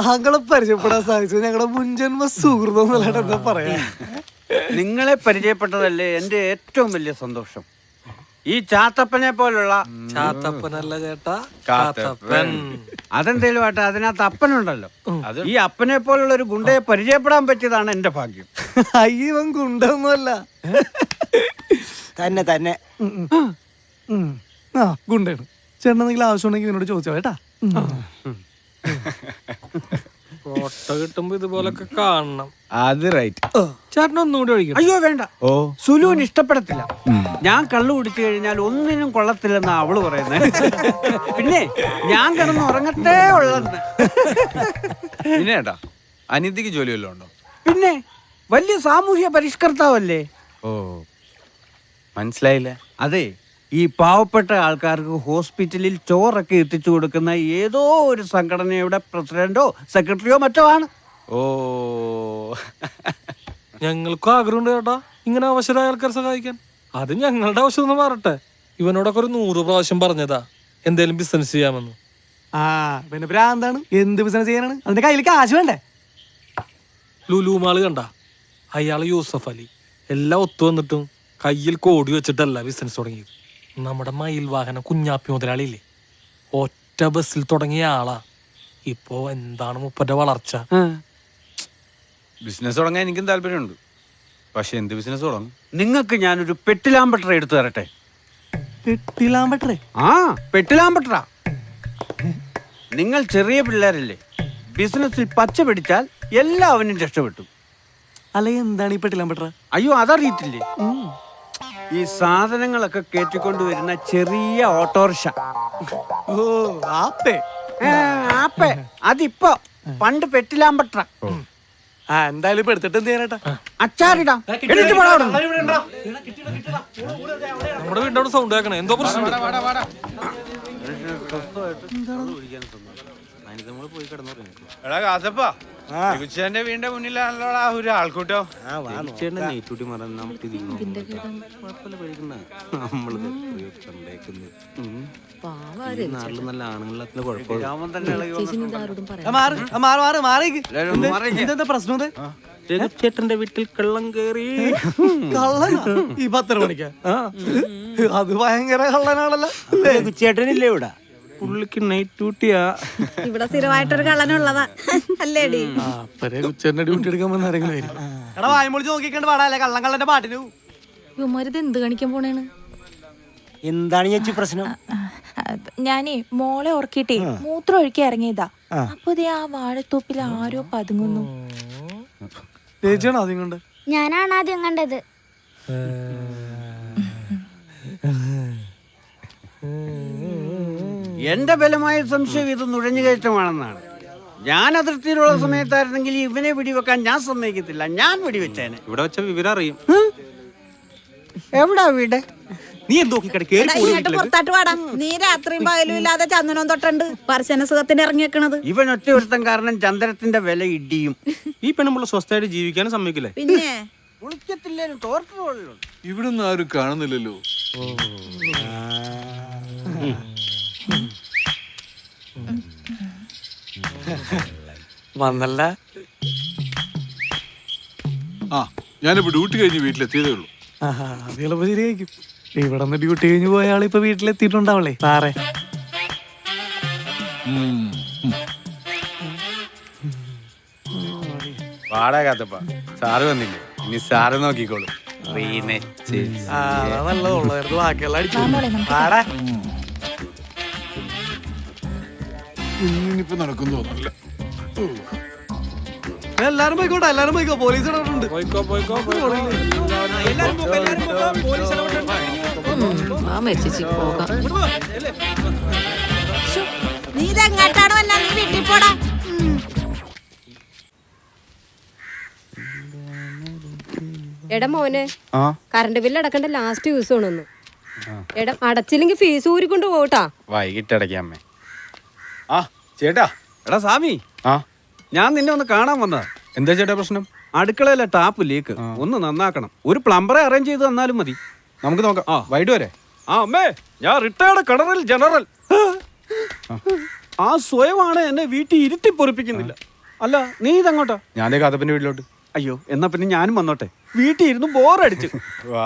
താങ്കളെ പരിചയപ്പെടാൻ സാധിച്ചത് ഞങ്ങളുടെ മുൻജന്മ സുഹൃതം എന്താ പറയാ. നിങ്ങളെ പരിചയപ്പെട്ടതല്ലേ എന്റെ ഏറ്റവും വലിയ സന്തോഷം. ഈ ചാത്തപ്പനെ പോലുള്ള ചാത്തപ്പനല്ല ചേട്ടാ, കാത്തപ്പൻ. അതെന്തേലും ആട്ടെ, അതിനകത്ത് അപ്പനുണ്ടല്ലോ. ഈ അപ്പനെ പോലുള്ള ഒരു ഗുണ്ടയെ പരിചയപ്പെടാൻ പറ്റിയതാണ് എന്റെ ഭാഗ്യം. അയ്യവൻ ഗുണ്ടൊന്നുമല്ല. തന്നെ തന്നെ ആ ഗുണ്ടാണ്. ചേട്ടൻ എന്തെങ്കിലും ആവശ്യമുണ്ടെങ്കിൽ എന്നോട് ചോദിച്ചോ കേട്ടാ. ഫോട്ടോ കിട്ടുമ്പോ ഇതുപോലൊക്കെ കാണണം. അത് റൈറ്റ്. ചേട്ടൻ ഒന്നുകൂടി ഒഴിക്കണം. അയ്യോ വേണ്ട, സുലുവിന് ഇഷ്ടപ്പെടത്തില്ല. ഞാൻ കള്ളു കുടിച്ചു കഴിഞ്ഞാൽ ഒന്നിനും കൊള്ളത്തില്ലെന്നാ അവള് പറയുന്നത്. പിന്നെ ഞാൻ കിടന്ന് ഉറങ്ങത്തേ ഉള്ളെന്ന്. പിന്നെ ഏട്ടാ അനിയത്തിക്ക് ജോലി വല്ലതും ഉണ്ടോ? പിന്നെ വലിയ സാമൂഹ്യ പരിഷ്കർത്താവല്ലേ. ഓ മനസ്സിലായില്ല. അതെ, ഈ പാവപ്പെട്ട ആൾക്കാർക്ക് ഹോസ്പിറ്റലിൽ ചോറൊക്കെ എത്തിച്ചു കൊടുക്കുന്ന ഏതോ ഒരു സംഘടനയുടെ പ്രസിഡന്റോ സെക്രട്ടറിയോ മറ്റോ ആണ്. ഓ ഞങ്ങൾക്കും ആഗ്രഹമുണ്ട് ചേട്ടാ ഇങ്ങനെ അവശരായ ആൾക്കാരെ സഹായിക്കാൻ. അത് ഞങ്ങളുടെ ആവശ്യം ഒന്ന് മാറട്ടെ. ഇവനോടൊക്കെ ഒരു 100 പ്രാവശ്യം പറഞ്ഞതാ എന്തേലും ബിസിനസ് ചെയ്യാമെന്ന്. ആ പിന്നെ ഭ്രാന്താണ്. എന്ത് ബിസിനസ് ചെയ്യാനാണ്? അതിന്റെ കയ്യിൽ കാശ് വേണ്ടേ? ലുലുമാള് കണ്ട അയാള് യൂസഫ് അലി എല്ലാം ഒത്തു വന്നിട്ടും കയ്യിൽ കോടി വെച്ചിട്ടല്ല ബിസിനസ് തുടങ്ങിയത്. നമ്മുടെ മയിൽ വാഹനം കുഞ്ഞാപ്പി മുതലാളിയില്ലേ, ഒറ്റ ബസ്സിൽ തുടങ്ങിയ ആളാ. ഇപ്പോ എന്താണ് മുപ്പന്റെ വളർച്ച. ബിസിനസ് തുടങ്ങാൻ എനിക്കും താല്പര്യമുണ്ട്. പക്ഷെ എന്ത് ബിസിനസ് തുടങ്ങും? നിങ്ങൾക്ക് ഞാനൊരു പെട്ടിലാമ്പട്ടറ എടുത്തു തരട്ടെ. പെട്ടിലാമ്പട്ടറേ? ആ പെട്ടിലാമ്പട്ടറ. നിങ്ങൾ ചെറിയ പിള്ളേരല്ലേ, ബിസിനസ്സിൽ പച്ച പിടിച്ചാൽ എല്ലാവരും രക്ഷപ്പെട്ടു. അല്ലെ എന്താണ് ഈ പെട്ടിലാമ്പട്ടറ? അയ്യോ അതറിയത്തില്ലേ? ഈ സാധനങ്ങളൊക്കെ കയറ്റിക്കൊണ്ടുവരുന്ന ചെറിയ ഓട്ടോറിക്ഷ. ഓ ആപ്പേ. ആപ്പേ അതിപ്പോ, പണ്ട് പെട്ടിലാമ്പട്ടറ. ആ എന്തായാലും ഇപ്പൊ എടുത്തിട്ട് എന്ത് ചെയ്യാനേട്ടാ? അച്ചാറിടാം. എണീറ്റ് പോടാ അവിടുന്ന്. നമ്മുടെ വീടിന്റെ സൗണ്ട് കേൾക്കണേ, എന്തോ പ്രശ്നം. എടാ കാസപ്പാ, ന്റെ വീടിന്റെ മുന്നിലാണല്ലോ ഒരു ആൾക്കൂട്ടോ. ഇതെന്താ പ്രശ്നം? ചേട്ടന്റെ വീട്ടിൽ കള്ളം കേറി. കള്ളനാ ഈ 10 മണിക്കാ? അത് ഭയങ്കര കള്ളനാണല്ലോ. ചേട്ടനില്ലേ ഇവിടെ? പുള്ളിക്ക് നൈറ്റ് ഡ്യൂട്ടിയാ. ഇവിടെ സ്ഥിരമായിട്ടൊരു കള്ളനുള്ളതാ അല്ലേടി? ഉച്ചേന്റെ ഡ്യൂട്ടി എടുക്കാൻ വന്ന ആരെങ്കിലും ആയിരിക്കും. എടാ വായ്മൊളിച്ച് നോക്കിക്കണ്ട് പാടാല്ലേ കള്ളം കള്ളന്റെ പാട്ടിന്. ഇവന്മാരിത് എന്ത് കാണിക്കാൻ പോണേണ്? എന്താണ് ചേച്ചി പ്രശ്നം? ഞാനേ മോളെ ഉറക്കിട്ടേ മൂത്രം ഒഴിക്കാൻ ഇറങ്ങിയതാ. അപ്പൊ ആ വാഴത്തോപ്പിൽ ആരോ പതുങ്ങുന്നു. ചേച്ചിയാണോ ആദ്യം കണ്ടത്? ഞാനാണ് ആദ്യം കണ്ടത്. എന്റെ ബലമായ സംശയം ഇത് നുഴഞ്ഞുകയറ്റമാണെന്നാണ്. ഞാൻ അതിർത്തിയിലുള്ള സമയത്തായിരുന്നെങ്കിൽ ഇവനെ വെടിവെക്കാൻ ഞാൻ സമ്മതിക്കത്തില്ല. ഞാൻ വെടിവെച്ചേനെ. ഇവിടെ വെച്ച വിവരം അറിയും. എവിടാ വീട്? നീ എന്തോ പുറത്താട്ട് പാടാ. നീ രാത്രിയും പകലും ഇല്ലാതെ ചന്ദനം തൊട്ടുണ്ട് പർശന സുഖത്തിന് ഇറങ്ങിയേക്കണത്. ഇവൻ ഒറ്റ ഒരുത്തം കാരണം ചന്ദ്രത്തിന്റെ വില ഇടിയും. ഈ പെണ്ണുമ്പോൾ സ്വസ്ഥമായിട്ട് ജീവിക്കാനും സമ്മതിക്കില്ലേ? പിന്നെ കുളിക്കത്തില്ലേലും തോർത്തുള്ളൂ. ഇവിടുന്ന് ആരും കാണുന്നില്ലല്ലോ. വന്നല്ല. ആ ഞാനിപ്പോ ഡ്യൂട്ടി കഴിഞ്ഞ് വീട്ടിലെത്തിയതേ ഉള്ളൂ. അത് ചിലപ്പോ ശരിയായിരിക്കും. ഇവിടെ നിന്ന് ഡ്യൂട്ടി കഴിഞ്ഞ് പോയ ആളിപ്പോ വീട്ടിലെത്തിയിട്ടുണ്ടാവല്ലേ സാറേ. വാടാ കാത്തപ്പ, സാറ് വന്നില്ലേ? ഇനി സാറ് നോക്കിക്കോളൂ. നല്ലതുള്ളൂ. ബാക്കിയുള്ള അടിച്ചു. ഇന്നിപ്പോ നടക്കുന്നു തോന്നല്ല. എല്ലാരും പോയിക്കോട്ടെ, എല്ലാരും പോയിക്കോ. പോലീസ് ഇടപെട്ടുണ്ട്. നീ ഇതെങ്ങാട്ടാണോ എന്നാ നീ വീട്ടിൽ പോടാ. എടാ മോനെ, കറണ്ട് ബില്ല് അടക്കണ്ട ലാസ്റ്റ് ദിവസമാണെന്ന്. എടാ അടച്ചില്ലെങ്കിൽ ഫീസ് ഊരിക്കൊണ്ട് പോട്ടാ. വൈകിട്ട് അടയ്ക്കാമേ. ആ ചേട്ടാ. എടാ സാമി, ഞാൻ നിന്നെ ഒന്ന് കാണാൻ വന്നതാ. എന്താ ചേട്ടാ പ്രശ്നം? അടുക്കളയിലെ ടാപ്പ് ലീക്ക് ഒന്ന് നന്നാക്കണം. ഒരു പ്ലംബറെ അറേഞ്ച് ചെയ്ത് തന്നാലും മതി. നമുക്ക് നോക്കാം. വൈകിട്ട് വരെ. ആ അമ്മേ, ഞാൻ റിട്ടയർഡ് കളറിൽ ജനറൽ. ആ സ്വയമാണ് എന്നെ വീട്ടിൽ ഇരുത്തി പൊറിപ്പിക്കുന്നില്ല. അല്ല നീ ഇതങ്ങോട്ടാ? ഞാൻ കാതപ്പന്റെ വീട്ടിലോട്ട്. അയ്യോ എന്നാ പിന്നെ ഞാനും വന്നോട്ടെ. വീട്ടിൽ ഇരുന്ന് ബോറടിച്ചു. വാ.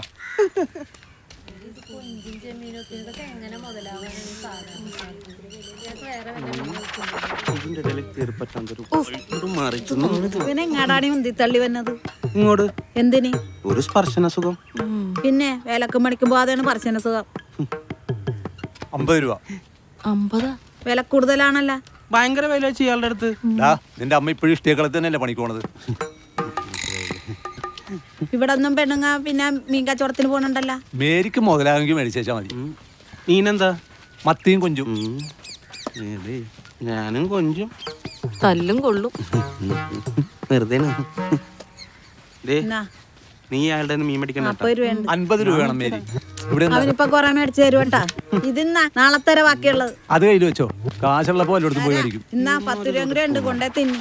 പിന്നെ എങ്ങാടാണ് ഉന്തി തള്ളി വന്നത്? ഇങ്ങോട്ട് എന്തിന്? ഒരു സ്പർശന സുഖം. പിന്നെ വിലക്കും മണിക്കും പോകാതെയാണ് പറച്ചന സുഖം. 50 രൂപ. 50? വില കൂടുതലാണല്ല. ഭയങ്കര വില വെച്ച് ഇയാളുടെ അടുത്ത്. നിന്റെ അമ്മ ഇപ്പോഴും ഇഷ്ടേക്കളത്തിൽ തന്നെയല്ലേ പണിക്ക് പോണത്? ഇവിടെ ഒന്നും പെണ്ണുങ്ങ പിന്നെ മീൻ കച്ചവടത്തിന് പോകണുണ്ടല്ല. മേരിക്ക് മുതലാകെങ്കിൽ മേടിച്ചാ മതി. മീനെന്താ? മത്തിയും കൊഞ്ചും. ഞാനും കൊഞ്ചും തല്ലും കൊള്ളും. വെറുതെ എന്നാ നീ അയാളുടെ മീൻ മേടിക്കണ്ട. 40 രൂപയുണ്ട്. 50 രൂപ വേണം മേരി. ഇവിടെ അവനിപ്പൊ കൊറേ മേടിച്ചു തരുവട്ടാ. ഇതിന്നാ നാളത്തെ ബാക്കിയുള്ളത്. അത് കയ്യിൽ വെച്ചോ. കാശുള്ളപ്പോ എല്ലായിടത്തും പോയി മേടിക്കും. ഇന്നാ 10 രൂപ കൂടെ ഉണ്ട്, കൊണ്ടേ തിന്നു.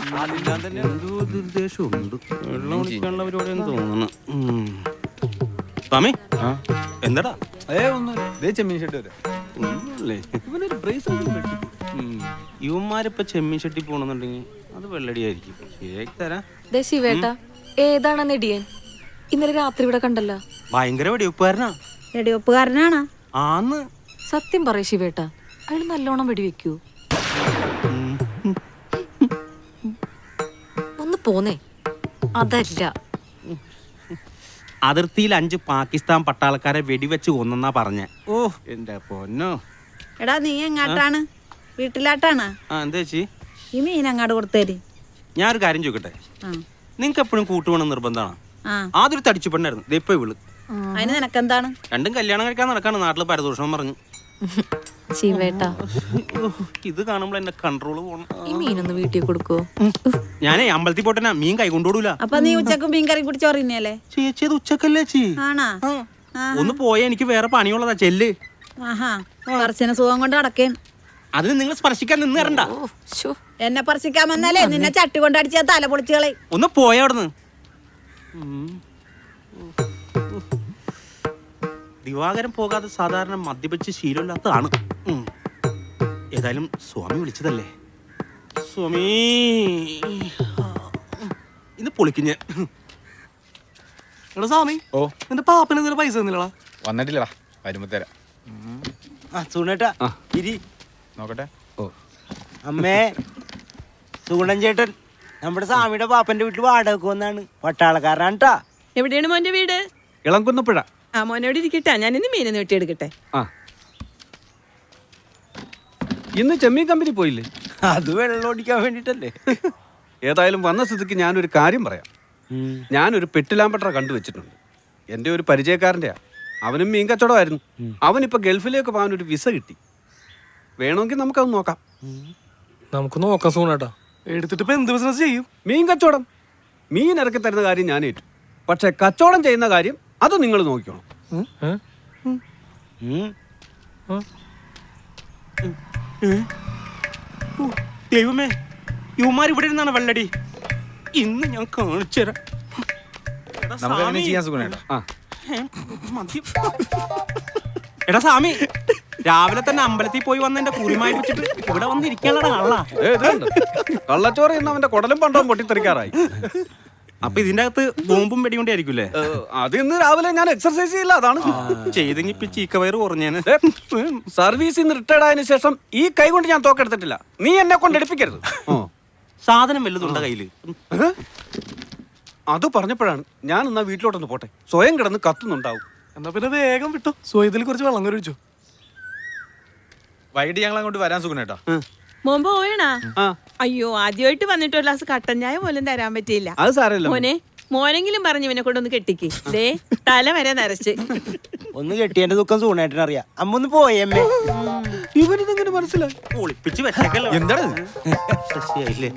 ദുർദ്ദേശമുണ്ട്. വെള്ളം കുടിക്കാനുള്ള പരിപാടിയെന്ന് തോന്നുന്നു. സ്വാമി എന്താടാ? ചെമ്മീൻ ഷെട്ട് വരെ. ഇവന്മാരിപ്പൊ ചെമ്മീൻ ഷെട്ടി പോണെന്നുണ്ടെങ്കിൽ അത് വെള്ളടിയായിരിക്കും. ശരിയാക്കി തരാം. ദേ ശിവേട്ടാ, ഏതാണ് നെടിയൻ? ഇന്നലെ രാത്രി ഇവിടെ കണ്ടല്ലോ. ഭയങ്കര വെടിവെപ്പുകാരനാ. വെടിവെപ്പുകാരനാണ്. ആന്ന്. സത്യം പറയ ശിവേട്ടാ, അയാൾ നല്ലോണം വെടിവെക്കൂ. ഒന്ന് പോന്നേ. അതല്ല, അതിർത്തിയിൽ 5 പാകിസ്ഥാൻ പട്ടാളക്കാരെ വെടിവെച്ച് കൊന്നെന്നാ പറഞ്ഞ. ഓ എന്റെ പൊന്നോ. എടാ നീ എങ്ങാട്ടാണ്? വീട്ടിലാട്ടാണ്? എന്താ ചേച്ചി? ഈ മീൻ അങ്ങാട് കൊടുത്തേര്. ഞാനൊരു കാര്യം ചോദിക്കട്ടെ, നിങ്ങക്ക് എപ്പോഴും കൂട്ടുവേണം നിർബന്ധമാണ്? ആദ്യം തടിച്ചു പെണ്ണായിരുന്നു, ഇപ്പൊ വിള്. അതിന് നിനക്കെന്താണ്? രണ്ടും കല്യാണം കഴിക്കാൻ നടക്കാണ്. നാട്ടില് പരദൂഷണം പറഞ്ഞു. ശിവേട്ടാ, ഇത് കാണുമ്പോൾ എന്റെ കൺട്രോള് പോണം. ഈ മീനൊന്ന് വീട്ടിൽ കൊടുക്കോ? ഞാനേ അമ്പലത്തിൽ പോട്ടെന്നാ, മീൻ കൈ കൊണ്ടുപോടൂല. അപ്പൊ നീ ഉച്ചക്ക് മീൻ കറി കുടിച്ച് ചോറിനല്ലേ? ചേച്ചി അത് ഉച്ചക്കല്ലേ ചേച്ചി? ആണാ? ഒന്ന് പോയാ എനിക്ക് വേറെ പണിയുള്ളതാ. ചെല്ല്. ആഹാ, പറച്ചിന് സുഖം കൊണ്ട് അടക്കേൻ. അതിന് നിങ്ങൾ സ്പർശിക്കാൻ നിന്ന് തരണ്ട. എന്നെ പറച്ചിക്കാൻ വന്നാലേ നിന്നെ ചട്ടി കൊണ്ട് അടിച്ച തല പൊളിച്ചുകളെ. ഒന്ന് പോയ അവിടുന്ന്. ദിവാകരൻ പോകാതെ സാധാരണ മദ്യപിച്ച് ശീലമില്ലാത്തതാണ്. ഏതായാലും സ്വാമി വിളിച്ചതല്ലേ. സ്വാമി ഇന്ന് പൊളിക്കും ഞാൻ. എടാ സ്വാമി, ഓ നിന്റെ പാപ്പന് എന്തെങ്കിലും പൈസ തന്നില്ലടാ? വന്നിട്ടില്ലടാ, വരുമ്പോ തരാം. സുഗുണേട്ടാ ഇരി. നോക്കട്ടെ. ഓ അമ്മേ, സുഗുണൻ ചേട്ടൻ നമ്മുടെ സ്വാമിയുടെ പാപ്പന്റെ വീട്ടിൽ വാടക വന്നാണ്. പട്ടാളക്കാരനാണ് ട്ടാ. എവിടെയാണ് മോന്റെ വീട്? ഇളംകുന്നപ്പുഴ. ആ മോനോട് ഇരിക്കട്ടെ, ഞാൻ ഇന്ന് മീനൊന്ന് വെട്ടിയെടുക്കട്ടെ. ഇന്ന് ചെമ്മീൻ കമ്പനി പോയില്ലേ? അത് വെള്ളം ഓടിക്കാൻ വേണ്ടിട്ടല്ലേ. ഏതായാലും വന്ന സ്ഥിതിക്ക് ഞാനൊരു കാര്യം പറയാം. ഞാനൊരു പെട്ടിലാമ്പട്ടറ കണ്ടുവച്ചിട്ടുണ്ട്. എൻ്റെ ഒരു പരിചയക്കാരൻ്റെയാ. അവനും മീൻ കച്ചവടമായിരുന്നു. അവനിപ്പോൾ ഗൾഫിലേക്ക് പോകാൻ ഒരു വിസ കിട്ടി. വേണമെങ്കിൽ നമുക്കത് നോക്കാം. നമുക്ക് നോക്കാം സൂണേട്ടാ. എടുത്തിട്ട് ഇപ്പൊ എന്ത് ബിസിനസ് ചെയ്യും? മീൻ കച്ചവടം. മീൻ ഇറക്കി തരുന്ന കാര്യം ഞാൻ ഏറ്റു. പക്ഷെ കച്ചവടം ചെയ്യുന്ന കാര്യം അത് നിങ്ങൾ നോക്കിക്കോണം. ദൈവമേ, യുവമാർ ഇവിടെ ഇരുന്നാണ് വെള്ളടി. ഇന്ന് ഞാൻ കാണിച്ചു തരാം. എടാ സ്വാമി, രാവിലെ തന്നെ അമ്പലത്തിൽ പോയി വന്ന് എന്റെ കുറിമായി വെച്ചിട്ട് ഇവിടെ വന്നിരിക്കാനുള്ള കള്ള. കള്ളച്ചോറ് അവന്റെ കുടലും പണ്ടവും പൊട്ടിത്തെറിക്കാറായി. അപ്പൊ ഇതിന്റെ അകത്ത് ബോംബും വെടികൊണ്ടായിരിക്കൂലേ? അത് ഇന്ന് രാവിലെ ഞാൻ എക്സർസൈസ് ചെയ്യില്ല, അതാണ് ചെയ്തെങ്കിൽ ഇപ്പൊ ചീക്കവയറ് കുറഞ്ഞേന്. സർവീസിൽ നിന്ന് റിട്ടയർഡ് ആയതിനു ശേഷം ഈ കൈ കൊണ്ട് ഞാൻ തോക്കെടുത്തിട്ടില്ല. നീ എന്നെ കൊണ്ട് എടുപ്പിക്കരുത്. സാധനം വല്ലതുണ്ട കയ്യില്? അത് പറഞ്ഞപ്പോഴാണ് ഞാൻ എന്നാ വീട്ടിലോട്ടൊന്ന് പോട്ടെ. സ്വയം കിടന്ന് കത്തുന്നുണ്ടാവും. എന്നാ പിന്നെ വേഗം വിട്ടു. സ്വയത്തിൽ കുറച്ച് വെള്ളം കഴിച്ചു. വൈകിട്ട് ഞങ്ങൾ അങ്ങോട്ട് വരാൻ സുഖനേട്ടാ. മോൻ പോയണാ? അയ്യോ, ആദ്യമായിട്ട് വന്നിട്ട് ഒരു ഗ്ലാസ് കട്ടൻ ചായ പോലും തരാൻ പറ്റിയില്ല. അത് സാരമില്ല മോനെ, മോനെങ്കിലും പറഞ്ഞു ഇവനെ കൊണ്ടൊന്ന് കെട്ടിക്ക്. ദേ തല വരെ നരച്ച്. ഒന്ന് കെട്ടിയതിന്റെ ദുഃഖം സുഗുണേട്ടൻ അറിയാം. അമ്മ ഒന്ന് പോയമ്മേ. ഇവനിതെങ്ങനെ മനസ്സിലായി? ഒളിപ്പിച്ച് വെച്ചേക്കല്ലോ. എന്താണ് ശശിയായില്ലേ?